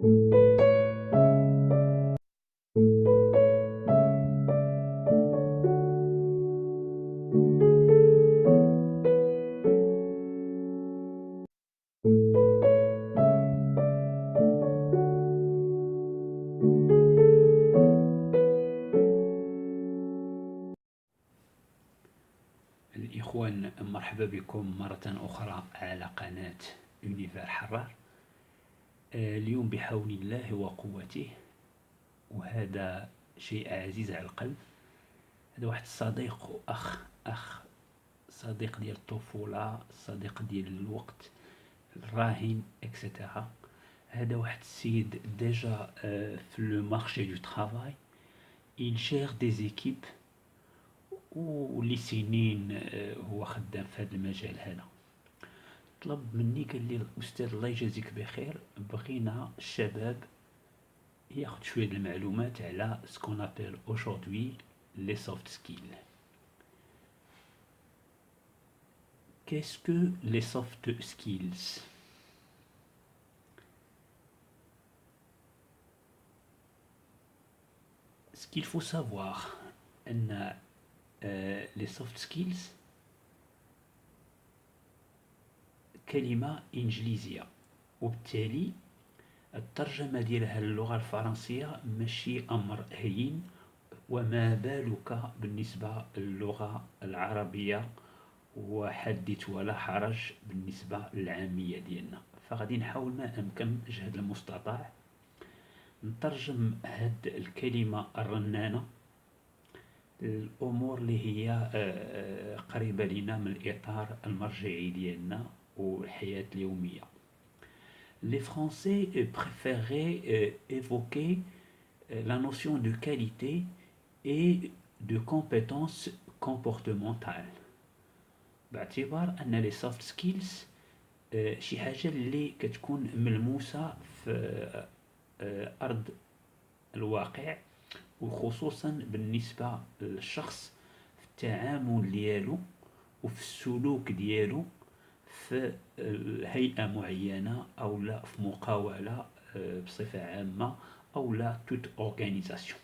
الإخوان، مرحبا بكم مرة أخرى على قناة يونيفر حرار. اليوم بحول الله وقوته، وهذا شيء عزيز على القلب. هذا واحد الصديق وأخ صديق ديال الطفولة، صديق ديال الوقت الراهن اكسيتيرا. هذا واحد السيد ديجا في لو مارشي دو ترافاي، il gère des équipes ولي سنين هو خدام في هذا المجال هذا. طلب مني قال لي الأستاذ الله يجازيك بخير، بغينا الشباب ياخد شوية المعلومات على سكون ابل aujourd'hui les soft skills. Qu'est-ce que les soft skills? Ce qu'il faut savoir أن les soft skills كلمة إنجليزية، وبالتالي الترجمة ديالها للغة الفرنسية ماشي أمر هين، وما بالك بالنسبة للغة العربية، وحدث ولا حرج بالنسبة للعامية ديالنا. فغادي نحاول ما أمكن جهد المستطاع نترجم هاد الكلمة الرنانة الأمور اللي هي قريبة لنا من الإطار المرجعي ديالنا والحياة اليومية. Les Français préféraient évoquer la notion de qualité et de compétences comportementales، باعتبار أن les soft skills شي حاجة اللي كتكون ملموسة في أرض الواقع، وخصوصا بالنسبة للشخص في التعامل ديالو وفي السلوك ديالو في هيئة معينة، أو لا في مقاولة بصفة عامة، أو لا toute organisation.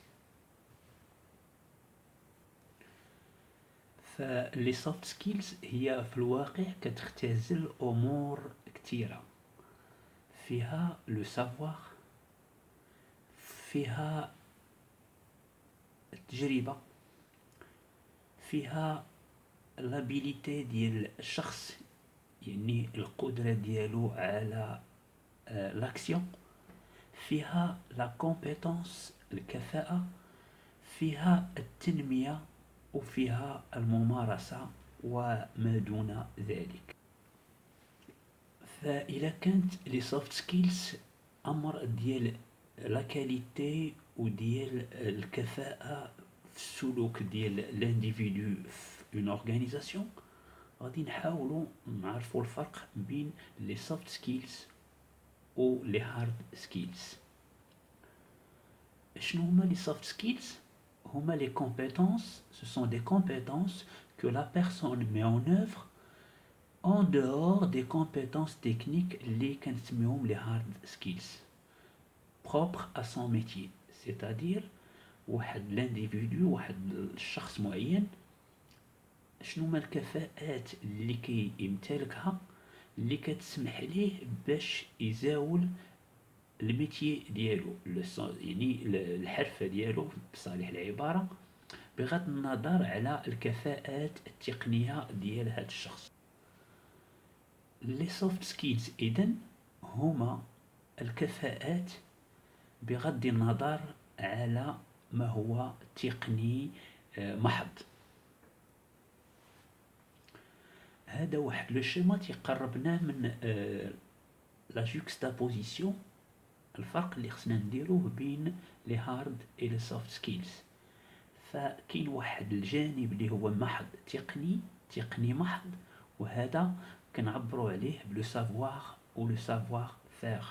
فلي soft skills هي في الواقع كتختزل أمور كتيرة، فيها لو سافوار، فيها التجربة، فيها لابيليتي ديال الشخص، يعني القدرة ديالو على لاكسيون، فيها لا كومبيتونس الكفاءة، فيها التنمية، وفيها الممارسة وما دون ذلك. فإذا كانت لي سوفت سكيلز أمر ديال لا كاليتي وديال الكفاءة في السلوك ديال لانديفيدو في اون اورغانيزاسيون، غادي نحاولوا نعرفوا الفرق بين لي سوفت سكيلز و لي هارد سكيلز. شنو هما لي سوفت سكيلز؟ هما لي كومبيتونس، ce sont des compétences que la personne met en œuvre en dehors des compétences techniques اللي كنسميهم لي هارد سكيلز propre à son métier. c'est-à-dire واحد لانديفيدو، واحد الشخص معين، شنو هما الكفاءات اللي كيمتلكها اللي كتسمح ليه باش يزاول الميتي ديالو، يعني الحرفة ديالو بصالح العبارة، بغض النظر على الكفاءات التقنية ديال هذا الشخص. لي سوفت سكيلز إذن هما الكفاءات بغض النظر على ما هو تقني محض. هذا واحد لو شيما تيقربنا من لا جوكستابوزيسيون، الفرق اللي خصنا نديروه بين لي هارد اي لي سوفت سكيلز. فكاين واحد الجانب اللي هو محض تقني محض، وهذا كنعبروا عليه بلو سافوار و لو سافوار فير،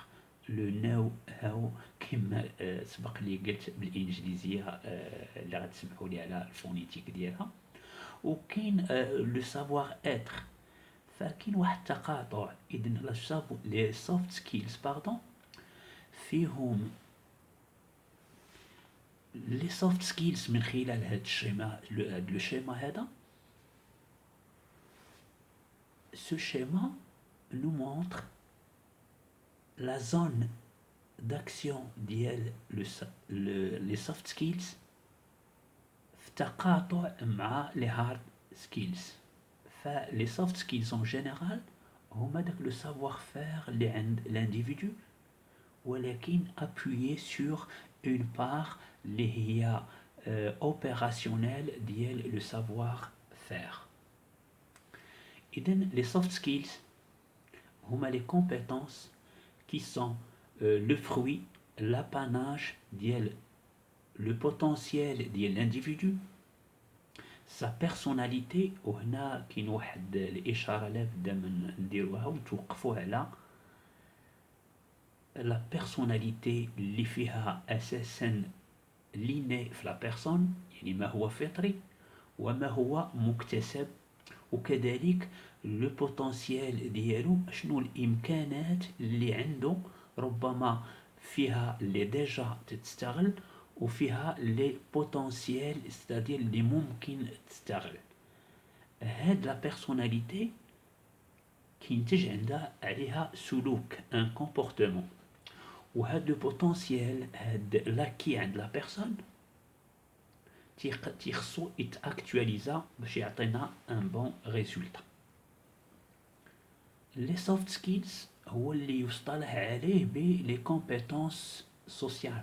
لو نو هاو كما سبق لي قلت بالانجليزيه اللي غتسمحوا لي على الفونيتيك ديالها. وكاين لو سافوار اتر، فكاين واحد التقاطع. اذن لي سوفت سكيلز فيهم les soft skills من خلال هذا الشيما لو شيما هذا. Ce schéma nous montre la zone d'action ديال les soft skills في تقاطع مع les hard skills. فلي soft skills en général هما داك لو savoir faire اللي عند l'individu ولكن appuyé sur une part اللي هي opérationnelle ديال le savoir faire. إذن les soft skills هما les compétences qui sont le fruit, l'apanage ديال le potentiel ديال l'individu, sa personnalité. وهنا كاين واحد الإشارة لابد من نديروها ونتوقفوا على la personnalité اللي فيها أساسا l'inné في la personne، يعني ما هو فطري وما هو مكتسب، وكذلك لو بوتنسيال ديالو شنو الامكانات اللي عنده، ربما فيها اللي ديجا تستغل وفيها لي بوتنسيال ستادير اللي ممكن تستغل. هاد لا بيرسوناليتي كينتج عندها عليها سلوك ان كومبورتمون، وهاد لو بوتنسيال هاد لاكي عند لا بيرسون تيخصو يتاكtualiza باش يعطينا ان بون ريزولتا. لي سوفت سكيلز هو اللي يصطلح عليه ب لي كومبيتونس سوسيال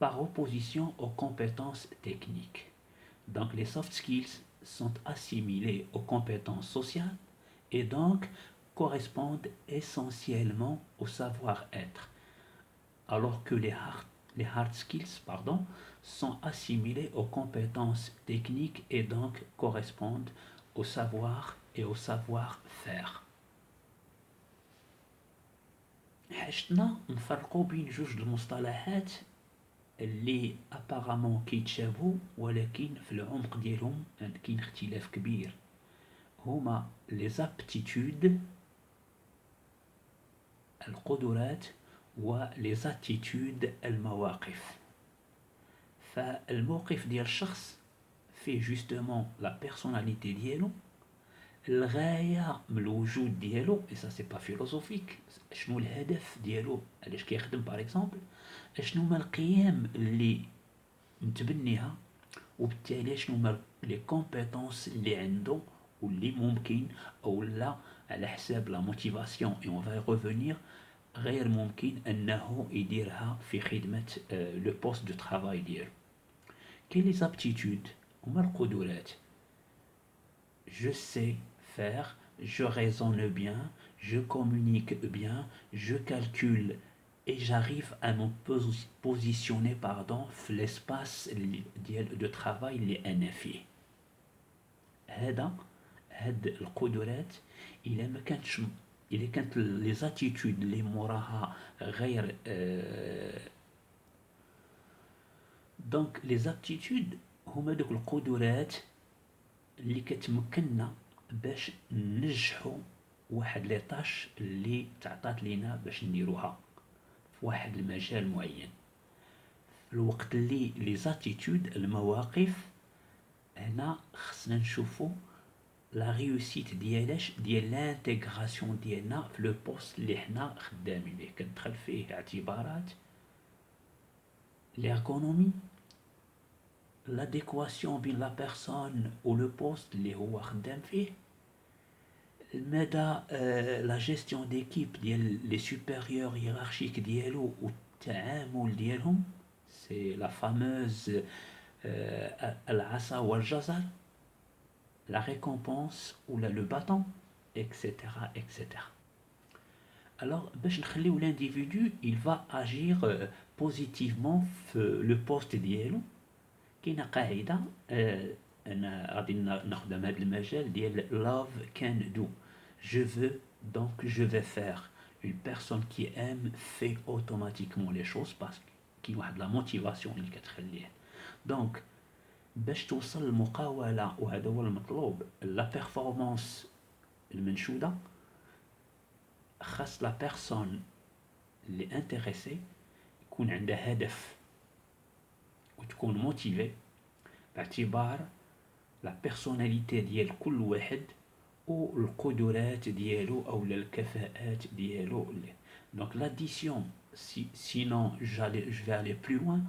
par opposition aux compétences techniques. Donc les soft skills sont assimilés aux compétences sociales et donc correspondent essentiellement au savoir-être, alors que les hard skills sont assimilés aux compétences techniques et donc correspondent au savoir et au savoir-faire. حشنا نفرقوا بين جوج المصطلحات اللي ابارامون كيتشابهوا ولكن في العمق ديالهم كاين اختلاف كبير. هما لي زابتيتود القدرات ولي زاتيتود المواقف. فالموقف ديال الشخص فيه جوستومون لا بيرسوناليتي ديالو، الغايه من الوجود ديالو اي سا سي با فيلوزوفيك، شنو الهدف ديالو، علاش كيخدم باغ اكزومبل، شنو هما القيم اللي متبنيها، وبالتالي شنو هما لي كومبيتونس اللي عنده واللي ممكن او لا على حساب لا موتيفاسيون اي اون فاي ريفونير غير ممكن انه يديرها في خدمه لو بوست دو طرافاي ديالو. كاين لي زابتيتود هما القدرات، je sais faire, je raisonne bien, je communique bien, je calcule et j'arrive à me positionner في l'espace ديال دو travail اللي انا فيه. هاد القدرات الا ما كانتش، الا كانت لي زاتيتود اللي موراها غير دونك لي زابتيتود هما دوك القدرات اللي كتمكننا باش ننجحوا واحد لي طاش اللي تعطات لينا باش نديروها في واحد المجال معين. في الوقت اللي لي زاتيتود المواقف هنا خصنا نشوفوا لا ريوسيت ديالاش ديال لانتيغراسيون ديالنا في لو بوست اللي حنا خدامين به. كتدخل فيه اعتبارات l'ergonomie, l'adéquation بين لا بيرسون و لو بوست اللي هو خدام فيه، المدى لا جيستيون ديكيب ديال لي سوبيريور هيرارشيك ديالو والتعامل ديالهم، سي لا فاموز العصا والجزر، la récompense ou le bâton, etc., etc. Alors, l'individu, il va agir positivement le poste ديالو. كاينه قاعده انا غادي نخدم هذا المجال ديال love can do. Je veux, donc je vais faire. Une personne qui aime fait automatiquement les choses parce qu'il y a de la motivation اللي كتخليه. Donc باش توصل للمقاولة، وهذا هو المطلوب، لا بيرفورمانس المنشودة، خاص لا بيرسون اللي انتريسي يكون عنده هدف وتكون موتيفي باعتبار لا بيرسوناليتي ديال كل واحد والقدرات ديالو او الكفاءات ديالو. دونك لاديسيون sinon je vais aller plus loin.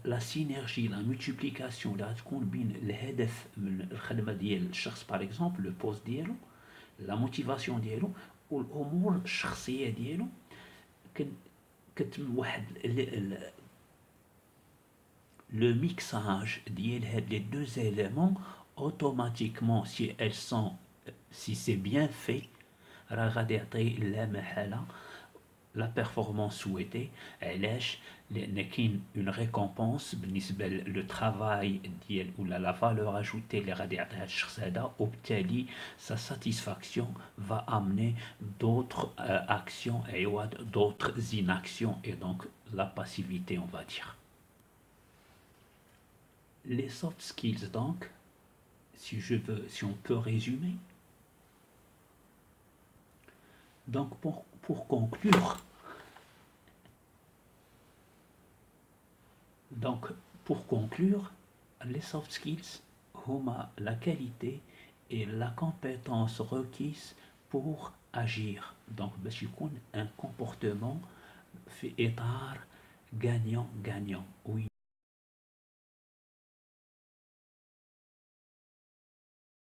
La synergie, la multiplication اللي غتكون بين الهدف من الخدمه ديال الشخص باغ اكزومبل لو بوست ديالو، لا موتيفاسيون ديالو والامور الشخصيه ديالو، كتم واحد le mixage ديال هاد les deux éléments automatiquement si c'est bien fait راه غادي يعطي لا محاله لا بيرفورمانس سويتي. علاش؟ لان كاين اون ريكومبونس بالنسبه لو ترافاي ديال ولا لا فالور اجوتي اللي غادي يعطيها الشخص هذا، وبالتالي sa satisfaction va amener d'autres actions عوض d'autres inactions et donc la passivité on va dire. Les soft skills donc, si on peut résumer, donc pour conclure, les soft skills huma la qualité et la compétence requise pour agir. Donc باش يكون un comportement في إطار gagnant-gagnant. Oui.